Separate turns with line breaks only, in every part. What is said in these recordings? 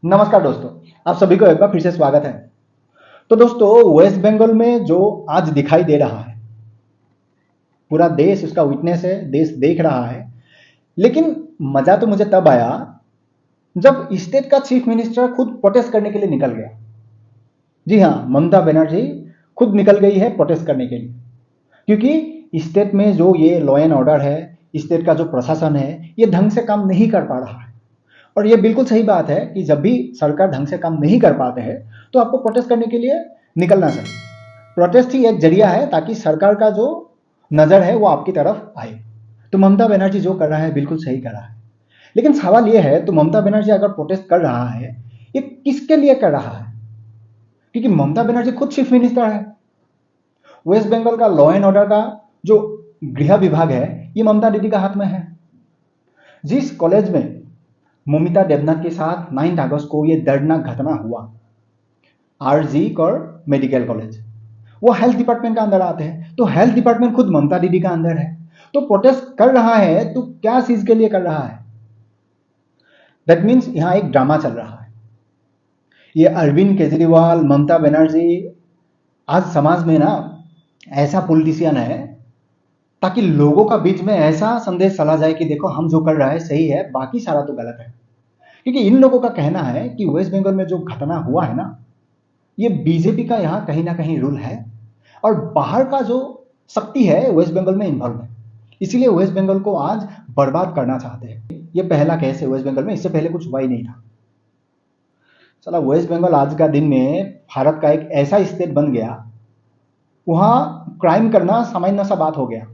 नमस्कार दोस्तों, आप सभी को एक बार फिर से स्वागत है। तो दोस्तों, वेस्ट बंगाल में जो आज दिखाई दे रहा है, पूरा देश उसका विटनेस है, देश देख रहा है। लेकिन मजा तो मुझे तब आया जब स्टेट का चीफ मिनिस्टर खुद प्रोटेस्ट करने के लिए निकल गया। जी हाँ, ममता बनर्जी खुद निकल गई है प्रोटेस्ट करने के लिए, क्योंकि स्टेट में जो ये लॉ एंड ऑर्डर है, स्टेट का जो प्रशासन है, ये ढंग से काम नहीं कर पा रहा है। और ये बिल्कुल सही बात है कि जब भी सरकार ढंग से काम नहीं कर पाते हैं तो आपको प्रोटेस्ट करने के लिए निकलना चाहिए। प्रोटेस्ट ही एक जरिया है ताकि सरकार का जो नजर है वो आपकी तरफ आए। तो ममता बनर्जी जो कर रहा है बिल्कुल सही कर रहा है। लेकिन सवाल ये है, तो ममता बनर्जी अगर प्रोटेस्ट कर रहा है, ये किसके लिए कर रहा है? क्योंकि ममता बनर्जी खुद चीफ मिनिस्टर है। वेस्ट बंगाल का लॉ एंड ऑर्डर का जो गृह विभाग है, ये ममता दीदी का हाथ में है। जिस कॉलेज में ममिता देवनाथ के साथ 9 अगस्त को ये दर्दनाक घटना हुआ, आरजी कर मेडिकल कॉलेज, वो हेल्थ डिपार्टमेंट का अंदर आते हैं। तो हेल्थ डिपार्टमेंट खुद ममता दीदी का अंदर है। तो प्रोटेस्ट कर रहा है तो क्या चीज के लिए कर रहा है? दैट मीन्स यहां एक ड्रामा चल रहा है। ये अरविंद केजरीवाल, ममता बनर्जी आज समाज में ना ऐसा पॉलिटिशियन है ताकि लोगों का बीच में ऐसा संदेश चला जाए कि देखो, हम जो कर रहे हैं सही है, बाकी सारा तो गलत है। क्योंकि इन लोगों का कहना है कि वेस्ट बंगाल में जो घटना हुआ है ना, ये बीजेपी का यहां कहीं ना कहीं रूल है और बाहर का जो शक्ति है वेस्ट बंगाल में इन्वॉल्व है। इसीलिए वेस्ट बंगाल को आज बर्बाद करना चाहते हैं। ये पहला केस है वेस्ट बंगाल में, इससे पहले कुछ हुआ ही नहीं था। चला, वेस्ट बंगाल आज का दिन में भारत का एक ऐसा स्टेट बन गया, वहां क्राइम करना सामान्य सा बात हो गया।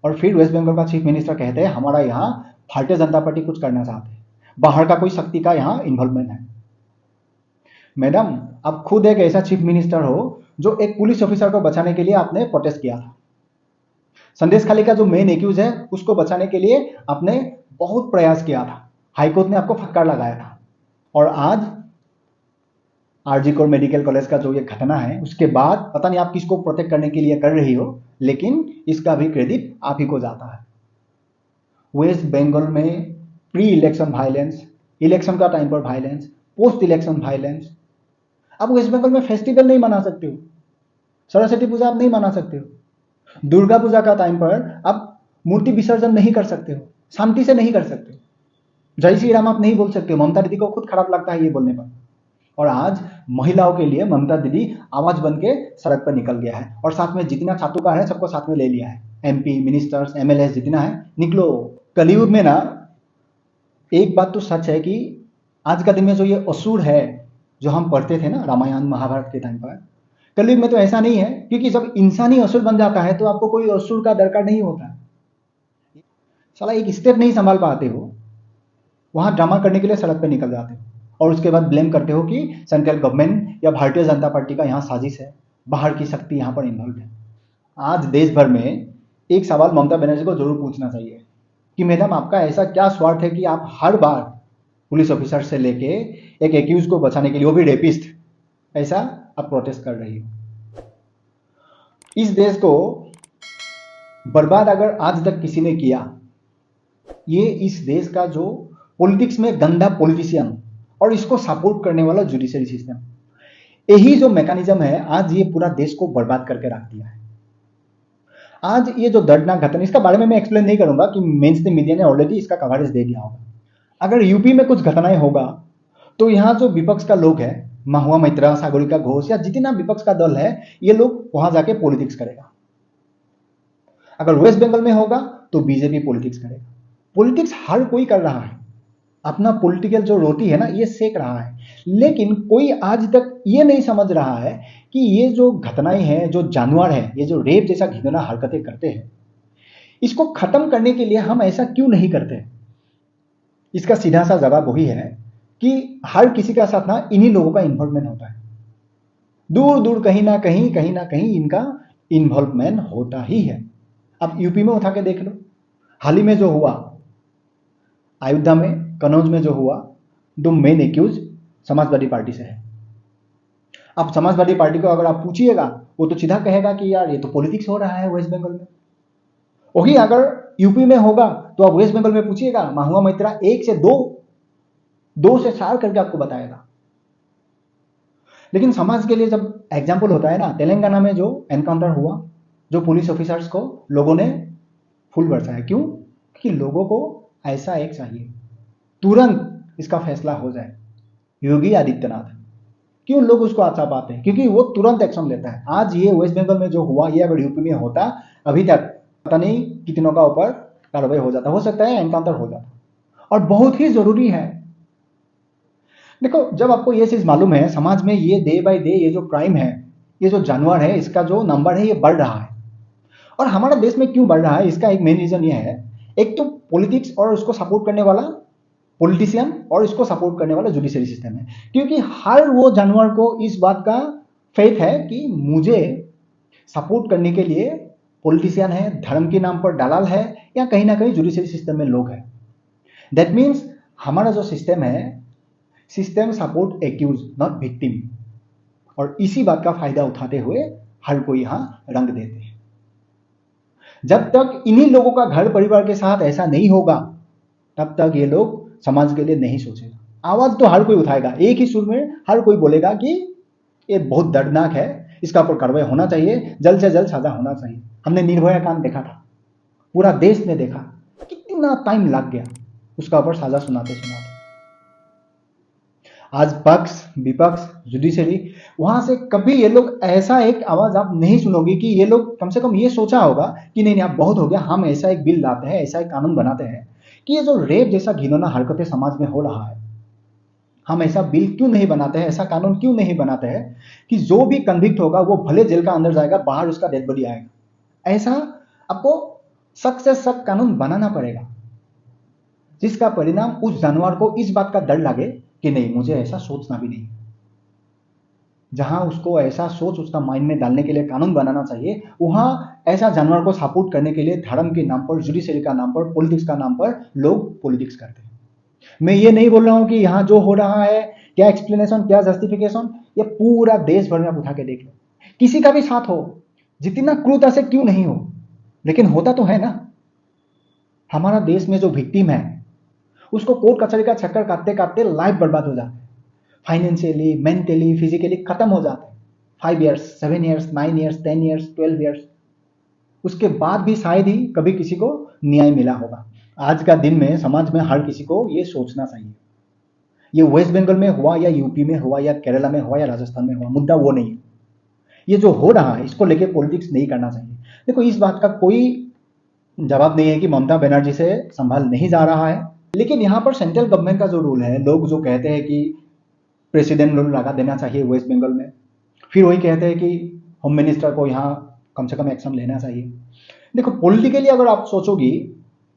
और फिर वेस्ट बंगाल का चीफ मिनिस्टर कहते हैं हमारा यहाँ भारतीय जनता पार्टी कुछ करना चाहते हैं, बाहर का कोई शक्ति का यहाँ इन्वॉल्वमेंट है। मैडम, आप खुद एक ऐसा चीफ मिनिस्टर हो जो एक पुलिस ऑफिसर को बचाने के लिए आपने प्रोटेस्ट किया था। संदेश खाली का जो मेन एक्यूज है उसको बचाने के लिए आपने बहुत प्रयास किया था। हाईकोर्ट ने आपको फटकार लगाया था। और आज आरजी कोर मेडिकल कॉलेज का जो ये घटना है, उसके बाद पता नहीं आप किसको प्रोटेक्ट करने के लिए कर रही हो, लेकिन इसका भी क्रेडिट आप ही को जाता है। वेस्ट बंगाल में प्री इलेक्शन वायलेंस, इलेक्शन का टाइम पर वायलेंस, पोस्ट इलेक्शन वायलेंस। आप वेस्ट बंगाल में फेस्टिवल नहीं मना सकते हो, सरस्वती पूजा आप नहीं मना सकते हो, दुर्गा पूजा का टाइम पर आप मूर्ति विसर्जन नहीं कर सकते हो, शांति से नहीं कर सकते हो, जय श्री राम आप नहीं बोल सकते हो। ममता दीदी को खुद खराब लगता है ये बोलने पर। और आज महिलाओं के लिए ममता दीदी आवाज बन के सड़क पर निकल गया है और साथ में जितना चाटुकार है सबको साथ में ले लिया है। एमपी, मिनिस्टर्स, एमएलए जितना है, निकलो। कलयुग में ना एक बात तो सच है कि आज का दिन में जो ये असुर है, जो हम पढ़ते थे ना रामायण महाभारत के टाइम पर, कलयुग में तो ऐसा नहीं है। क्योंकि जब इंसान ही असुर बन जाता है तो आपको कोई असुर का दरकार नहीं होता। साला एक स्टेप नहीं संभाल पाते हो, वहां ड्रामा करने के लिए सड़क पे निकल जाते हो और उसके बाद ब्लेम करते हो कि सेंट्रल गवर्नमेंट या भारतीय जनता पार्टी का यहाँ साजिश है, बाहर की शक्ति यहाँ पर इन्वॉल्व है। आज देश भर में एक सवाल ममता बनर्जी को जरूर पूछना चाहिए कि मैडम, आपका ऐसा क्या स्वार्थ है कि आप हर बार पुलिस ऑफिसर से लेके एक एक्यूज को बचाने के लिए, वो भी रेपिस्ट, ऐसा आप प्रोटेस्ट कर रही हो। इस देश को बर्बाद अगर आज तक किसी ने किया, ये इस देश का जो पॉलिटिक्स में गंदा पॉलिटिशियन और इसको सपोर्ट करने वाला जुडिशरी सिस्टम, यही जो मैकेनिज्म है आज ये पूरा देश को बर्बाद करके रख दिया है। आज ये जो दर्दनाक घटना, इसका बारे में मैं एक्सप्लेन नहीं करूंगा कि मेन स्ट्रीम मीडिया ने ऑलरेडी इसका कवरेज दे दिया होगा। अगर यूपी में कुछ घटनाएं होगा तो यहाँ जो विपक्ष का लोग है, महुआ मैत्रा, सागरिका घोष या जितना विपक्ष का दल है, ये लोग वहां जाके पॉलिटिक्स करेगा। अगर वेस्ट बंगाल में होगा तो बीजेपी पॉलिटिक्स करेगा। पॉलिटिक्स हर कोई कर रहा है, अपना पॉलिटिकल जो रोटी है ना ये सेक रहा है। लेकिन कोई आज तक ये नहीं समझ रहा है कि ये जो घटनाएं हैं, जो जानवर है, ये जो रेप जैसा घिनौना हरकतें करते हैं, इसको खत्म करने के लिए हम ऐसा क्यों नहीं करते? इसका सीधा सा जवाब वही है कि हर किसी का साथ ना इन्हीं लोगों का इन्वॉल्वमेंट होता है। दूर दूर कहीं ना कहीं इनका इन्वॉल्वमेंट होता ही है। अब यूपी में उठा के देख लो, हाल ही में जो हुआ अयोध्या में, कनौज में जो हुआ, दो मेन एक्यूज समाजवादी पार्टी से है। अब समाजवादी पार्टी को अगर आप पूछिएगा, वो तो सीधा कहेगा कि यार ये तो पॉलिटिक्स हो रहा है वेस्ट बंगाल में। वही अगर यूपी में होगा तो आप वेस्ट बंगाल में पूछिएगा, महुआ मैत्रा 1 से 2, 2 से 4 करके आपको बताएगा लेकिन समाज के लिए जब एग्जाम्पल होता है ना, तेलंगाना में जो एनकाउंटर हुआ, जो पुलिस ऑफिसर्स को लोगों ने फूल बरसाया, क्यों? कि लोगों को ऐसा एक चाहिए, तुरंत इसका फैसला हो जाए। योगी आदित्यनाथ, क्यों लोग उसको अच्छा पाते हैं? क्योंकि वो तुरंत एक्शन लेता है। आज ये वेस्ट बंगाल में जो हुआ, ये अगर यूपी में होता, अभी तक पता नहीं कितनों का ऊपर कार्रवाई हो जाता, हो सकता है एनकाउंटर हो जाता, और बहुत ही जरूरी है। देखो, जब आपको ये चीज मालूम है, समाज में ये डे बाय डे ये जो क्राइम है, ये जो जानवर है, इसका जो नंबर है ये बढ़ रहा है। और हमारा देश में क्यों बढ़ रहा है, इसका एक मेन रीजन ये है, एक तो पॉलिटिक्स और उसको सपोर्ट करने वाला पॉलिटिशियन और इसको सपोर्ट करने वाला जुडिशरी सिस्टम है। क्योंकि हर वो जानवर को इस बात का फेथ है कि मुझे सपोर्ट करने के लिए पॉलिटिशियन है, धर्म के नाम पर दलाल है, या कहीं ना कहीं जुडिशरी सिस्टम में लोग हैं। दैट मीन्स हमारा जो सिस्टम है, system support accuse not victim, और इसी बात का फायदा उठाते हुए हर कोई यहां रंग देते हैं। जब तक इन्हीं लोगों का घर परिवार के साथ ऐसा नहीं होगा, तब तक ये लोग समाज के लिए नहीं सोचेगा। आवाज तो हर कोई उठाएगा, एक ही सुर में हर कोई बोलेगा कि ये बहुत दर्दनाक है, इसका ऊपर कार्रवाई होना चाहिए, जल्द से जल्द सजा होना चाहिए। हमने निर्भया कांड देखा था, पूरा देश ने देखा, कितना टाइम लग गया उसका ऊपर सजा सुनाते सुनाते। आज पक्ष विपक्ष जुडिशरी, वहां से कभी ये लोग ऐसा एक आवाज आप नहीं सुनोगे कि ये लोग कम से कम ये सोचा होगा कि नहीं नहीं अब बहुत हो गया, हम ऐसा एक बिल लाते हैं, ऐसा एक कानून बनाते हैं कि ये जो रेप जैसा घिनौना हरकतें समाज में हो रहा है, हम ऐसा बिल क्यों नहीं बनाते हैं, ऐसा कानून क्यों नहीं बनाते हैं कि जो भी कन्विक्ट होगा वो भले जेल का अंदर जाएगा, बाहर उसका डेड बॉडी आएगा। ऐसा आपको सख्त से सख्त कानून बनाना पड़ेगा, जिसका परिणाम उस जानवर को इस बात का डर लगे कि नहीं, मुझे ऐसा सोचना भी नहीं। जहां उसको ऐसा सोच उसका माइंड में डालने के लिए कानून बनाना चाहिए, वहां ऐसा जानवर को सपोर्ट करने के लिए धर्म के नाम पर, जुडिशरी का नाम पर, पॉलिटिक्स का नाम पर लोग पॉलिटिक्स करते हैं। मैं ये नहीं बोल रहा हूं कि यहां जो हो रहा है क्या एक्सप्लेनेशन, क्या जस्टिफिकेशन, ये पूरा देश भर में आप उठा के देख लो, किसी का भी साथ हो, जितना क्रूरता से क्यों नहीं हो, लेकिन होता तो है ना। हमारा देश में जो विक्टिम है उसको कोर्ट कचहरी का चक्कर काटते काटते लाइफ बर्बाद हो जाता है, फाइनेंशियली, मेंटली, फिजिकली खत्म हो जाते हैं। 5 years, 7 years, 9 years, 10 years, 12 years, उसके बाद भी शायद ही कभी किसी को न्याय मिला होगा। आज का दिन में समाज में हर किसी को ये सोचना चाहिए, ये वेस्ट बंगाल में हुआ या यूपी में हुआ या केरला में हुआ या राजस्थान में हुआ, मुद्दा वो नहीं है। ये जो हो रहा है इसको लेके पॉलिटिक्स नहीं करना चाहिए। देखो, इस बात का कोई जवाब नहीं है कि ममता बनर्जी से संभाल नहीं जा रहा है, लेकिन यहां पर सेंट्रल गवर्नमेंट का जो रूल है, लोग जो कहते हैं कि प्रेसिडेंट रूल लगा देना चाहिए वेस्ट बंगाल में, फिर वही कहते हैं कि होम मिनिस्टर को यहाँ कम से कम एक्शन लेना चाहिए। देखो, पॉलिटिकली अगर आप सोचोगी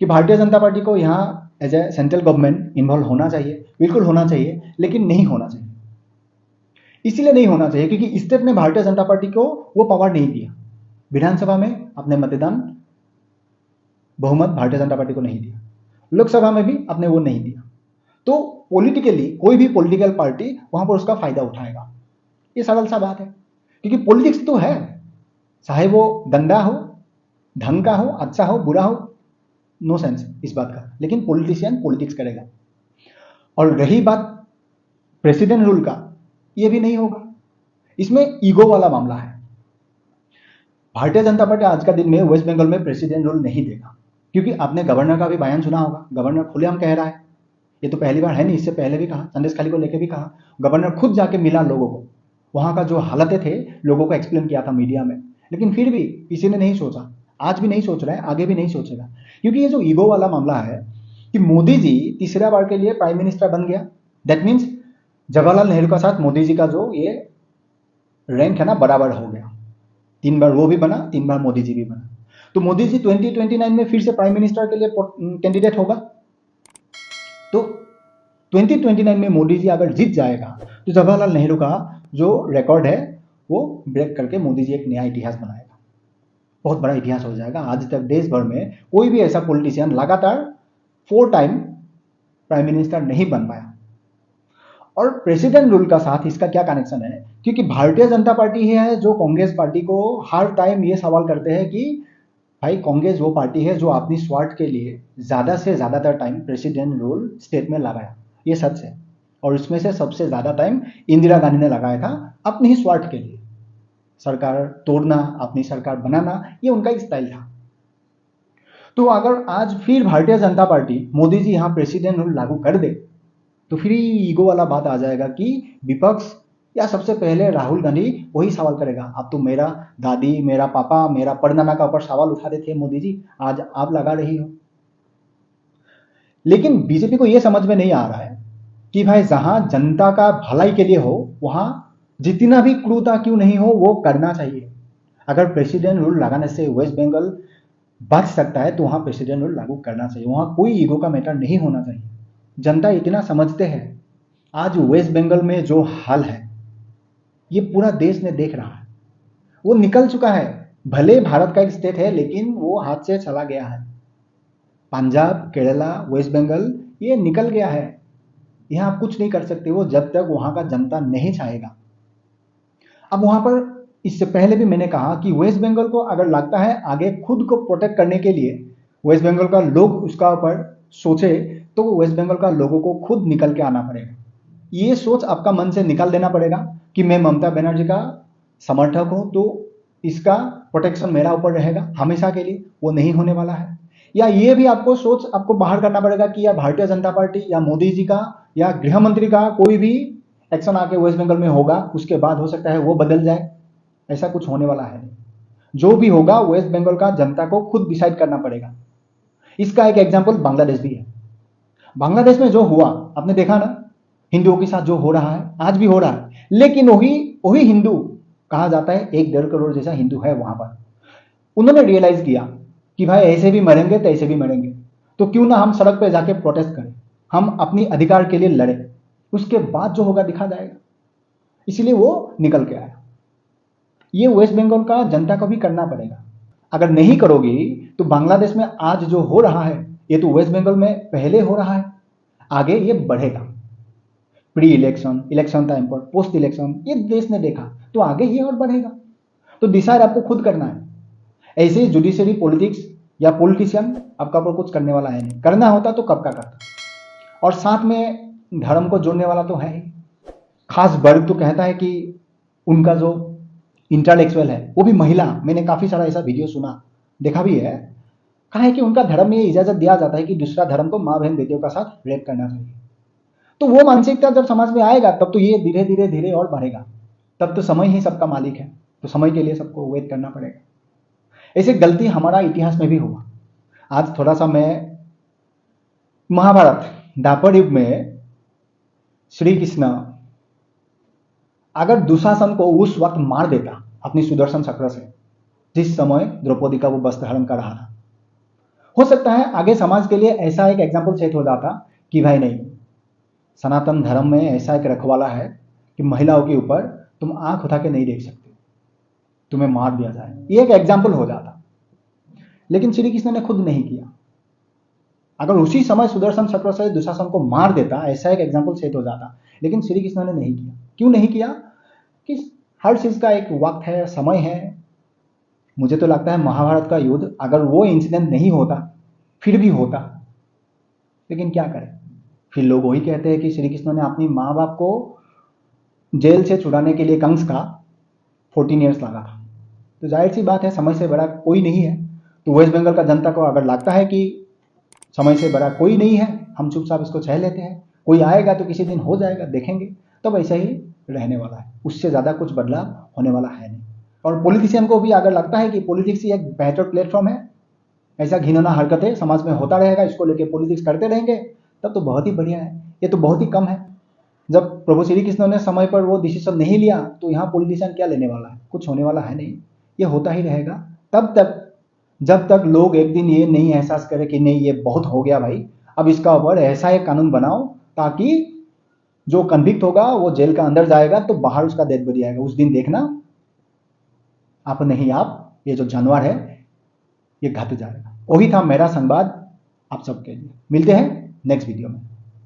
कि भारतीय जनता पार्टी को यहाँ as a central government involve होना चाहिए, बिल्कुल होना चाहिए, लेकिन नहीं होना चाहिए। इसीलिए नहीं होना चाहिए क्योंकि स्टेट ने भारतीय जनता पार्टी को वो पावर नहीं दिया, विधानसभा में अपने मतदान बहुमत भारतीय जनता पार्टी को नहीं दिया, लोकसभा में भी अपने वो नहीं दिया। तो पॉलिटिकली कोई भी पॉलिटिकल पार्टी वहां पर उसका फायदा उठाएगा, ये सरल सा बात है। क्योंकि पॉलिटिक्स तो है, चाहे वो गंदा हो, ढंग का हो, अच्छा हो, बुरा हो, नो सेंस इस बात का, लेकिन पॉलिटिशियन पॉलिटिक्स करेगा। और रही बात प्रेसिडेंट रूल का, ये भी नहीं होगा, इसमें ईगो वाला मामला है। भारतीय जनता पार्टी आज का दिन में वेस्ट बंगाल में प्रेसिडेंट रूल नहीं देगा, क्योंकि आपने गवर्नर का भी बयान सुना होगा, गवर्नर खुलेआम कह रहा है, ये तो पहली बार है नहीं, इससे पहले भी कहा, संदेश खाली को लेकर भी कहा, गवर्नर खुद जाके मिला लोगों को, वहां का जो हालतें थे लोगों को एक्सप्लेन किया था मीडिया में, लेकिन फिर भी किसी ने नहीं सोचा, आज भी नहीं सोच रहा है, आगे भी नहीं सोचेगा। क्योंकि ये जो ईगो वाला मामला है कि मोदी जी तीसरा बार के लिए प्राइम मिनिस्टर बन गया, दैट मीन्स जवाहरलाल नेहरू का साथ मोदी जी का जो ये रैंक है ना बराबर हो गया, 3 बार वो भी बना, 3 बार मोदी जी भी बना। तो मोदी जी 2029 में फिर से प्राइम मिनिस्टर के लिए कैंडिडेट होगा। तो 2029 में मोदी जी अगर जीत जाएगा तो जवाहरलाल नेहरू का जो रिकॉर्ड है वो ब्रेक करके मोदी जी एक नया इतिहास बनाएगा, बहुत बड़ा इतिहास हो जाएगा। आज तक देश भर में कोई भी ऐसा पॉलिटिशियन लगातार 4 टाइम प्राइम मिनिस्टर नहीं बन पाया। और प्रेसिडेंट रूल का साथ इसका क्या कनेक्शन है, क्योंकि भारतीय जनता पार्टी ही है जो कांग्रेस पार्टी को हर टाइम ये सवाल करते हैं कि भाई कांग्रेस वो पार्टी है जो अपनी स्वार्थ के लिए ज्यादा से ज्यादातर टाइम प्रेसिडेंट रूल स्टेट में लगाया, ये सच है। और उसमें से सबसे ज़्यादा टाइम इंदिरा गांधी ने लगाया था अपने ही स्वार्थ के लिए। सरकार तोड़ना, अपनी सरकार बनाना, ये उनका स्टाइल था। तो अगर आज फिर भारतीय जनता पार्टी, मोदी जी यहाँ प्रेसिडेंट रूल लागू कर दे, तो फिर ईगो वाला बात आ जाएगा कि विपक्ष या सबसे पहले राहुल गांधी वही सवाल करेगा, अब तो मेरा दादी, मेरा पापा, मेरा परनाना का ऊपर सवाल उठा रहे थे मोदी जी, आज आप लगा रही हो। लेकिन बीजेपी को यह समझ में नहीं आ रहा है कि भाई जहां जनता का भलाई के लिए हो, वहां जितना भी क्रूरता क्यों नहीं हो वो करना चाहिए। अगर प्रेसिडेंट रूल लगाने से वेस्ट बंगाल बच सकता है तो वहां प्रेसिडेंट रूल लागू करना चाहिए, वहां कोई ईगो का मैटर नहीं होना चाहिए। जनता इतना समझते हैं। आज वेस्ट बंगाल में जो हाल है ये पूरा देश ने देख रहा है, वो निकल चुका है। भले भारत का एक स्टेट है लेकिन वो हाथ से चला गया है। पंजाब, केरला, वेस्ट बंगाल ये निकल गया है, यहां आप कुछ नहीं कर सकते वो जब तक वहां का जनता नहीं चाहेगा। अब वहां पर इससे पहले भी मैंने कहा कि वेस्ट बंगाल को अगर लगता है आगे खुद को प्रोटेक्ट करने के लिए वेस्ट बंगाल का लोग उसका ऊपर सोचे, तो वेस्ट बंगाल का लोगों को खुद निकल के आना पड़ेगा। ये सोच आपका मन से निकाल देना पड़ेगा कि मैं ममता बनर्जी का समर्थक हूं तो इसका प्रोटेक्शन मेरा ऊपर रहेगा हमेशा के लिए, वो नहीं होने वाला है। या ये भी आपको सोच आपको बाहर करना पड़ेगा कि या भारतीय जनता पार्टी या मोदी जी का या गृह मंत्री का कोई भी एक्शन आके वेस्ट बंगाल में होगा, उसके बाद हो सकता है वो बदल जाए। ऐसा कुछ होने वाला है। जो भी होगा वेस्ट बंगाल का जनता को खुद डिसाइड करना पड़ेगा। इसका एक एग्जांपल बांग्लादेश भी है। बांग्लादेश में जो हुआ आपने देखा ना, हिंदुओं के साथ जो हो रहा है आज भी हो रहा है, लेकिन वही वही हिंदू कहा जाता है 1-1.5 करोड़ जैसा हिंदू है वहां पर। उन्होंने रियलाइज किया कि भाई ऐसे भी मरेंगे तो ऐसे भी मरेंगे, तो क्यों ना हम सड़क पर जाके प्रोटेस्ट करें, हम अपनी अधिकार के लिए लड़े, उसके बाद जो होगा दिखा जाएगा। इसलिए वो निकल के आया। ये वेस्ट बंगाल का जनता को भी करना पड़ेगा। अगर नहीं करोगी तो बांग्लादेश में आज जो हो रहा है ये तो वेस्ट बंगाल में पहले हो रहा है, आगे ये बढ़ेगा। प्री इलेक्शन, इलेक्शन टाइम पर, पोस्ट इलेक्शन ये देश ने देखा, तो आगे ये और बढ़ेगा। तो डिसाइड आपको खुद करना है। ऐसे ही जुडिशरी पॉलिटिक्स या पॉलिटिशियन आपका ऊपर कुछ करने वाला है नहीं, करना होता तो कब का करता। और साथ में धर्म को जोड़ने वाला तो है ही। खास वर्ग तो कहता है कि उनका जो इंटेलेक्चुअल है वो भी महिला, मैंने काफी सारा ऐसा वीडियो सुना, देखा भी है। कहा है कि उनका धर्म में ये इजाजत दिया जाता है कि दूसरा धर्म को मां बहन बेटियों का साथ रेप करना चाहिए। तो वो मानसिकता जब समाज में आएगा तब तो ये धीरे धीरे धीरे और बढ़ेगा। तब तो समय ही सबका मालिक है, तो समय के लिए सबको वेट करना पड़ेगा। ऐसे गलती हमारा इतिहास में भी हुआ। आज थोड़ा सा मैं महाभारत द्वापर युग में श्री कृष्ण अगर दुशासन को उस वक्त मार देता अपनी सुदर्शन चक्र से, जिस समय द्रौपदी का वो वस्त्र हरण कर रहा था, हो सकता है आगे समाज के लिए ऐसा एक एग्जाम्पल सेट हो जाता कि भाई नहीं, सनातन धर्म में ऐसा एक रखवाला है कि महिलाओं के ऊपर तुम आंख उठा के नहीं देख सकते, तुम्हें मार दिया जाए, ये एक एग्जाम्पल हो जाता। लेकिन श्री कृष्ण ने खुद नहीं किया। अगर उसी समय सुदर्शन चक्र से दुशासन को मार देता, ऐसा एक एग्जाम्पल सेट हो जाता, लेकिन श्री कृष्ण ने नहीं किया। क्यों नहीं किया? कि हर चीज का एक वक्त है, समय है। मुझे तो लगता है महाभारत का युद्ध अगर वो इंसिडेंट नहीं होता फिर भी होता, लेकिन क्या करें, फिर लोग वही कहते हैं कि श्री कृष्ण ने अपनी माँ बाप को जेल से छुड़ाने के लिए कंस का 14 ईयर्स लगा था। तो जाहिर सी बात है समय से बड़ा कोई नहीं है। तो वेस्ट बंगाल का जनता को अगर लगता है कि समय से बड़ा कोई नहीं है, हम चुपचाप इसको सह लेते हैं, कोई आएगा तो किसी दिन हो जाएगा, देखेंगे, तब ऐसा ही रहने वाला है, उससे ज़्यादा कुछ बदलाव होने वाला है नहीं। और पॉलिटिशियन को भी अगर लगता है कि पॉलिटिक्स ही एक बेहतर प्लेटफॉर्म है, ऐसा घिनौना हरकतें समाज में होता रहेगा, इसको लेके पॉलिटिक्स करते रहेंगे, तब तो बहुत ही बढ़िया है। ये तो बहुत ही कम है। जब प्रभु श्री कृष्ण ने समय पर वो डिसीजन नहीं लिया तो यहाँ पॉलिटिशियन क्या लेने वाला है, कुछ होने वाला है नहीं। ये होता ही रहेगा तब तक जब तक लोग एक दिन ये नहीं एहसास करें कि नहीं ये बहुत हो गया भाई, अब इसका ऊपर ऐसा एक कानून बनाओ ताकि जो कन्विक्ट होगा वो जेल का अंदर जाएगा तो बाहर उसका डेड बॉडी आएगा, उस दिन देखना आप नहीं, आप ये जो जानवर है ये घट जाएगा। वही था मेरा संवाद आप सबके लिए। मिलते हैं नेक्स्ट वीडियो में।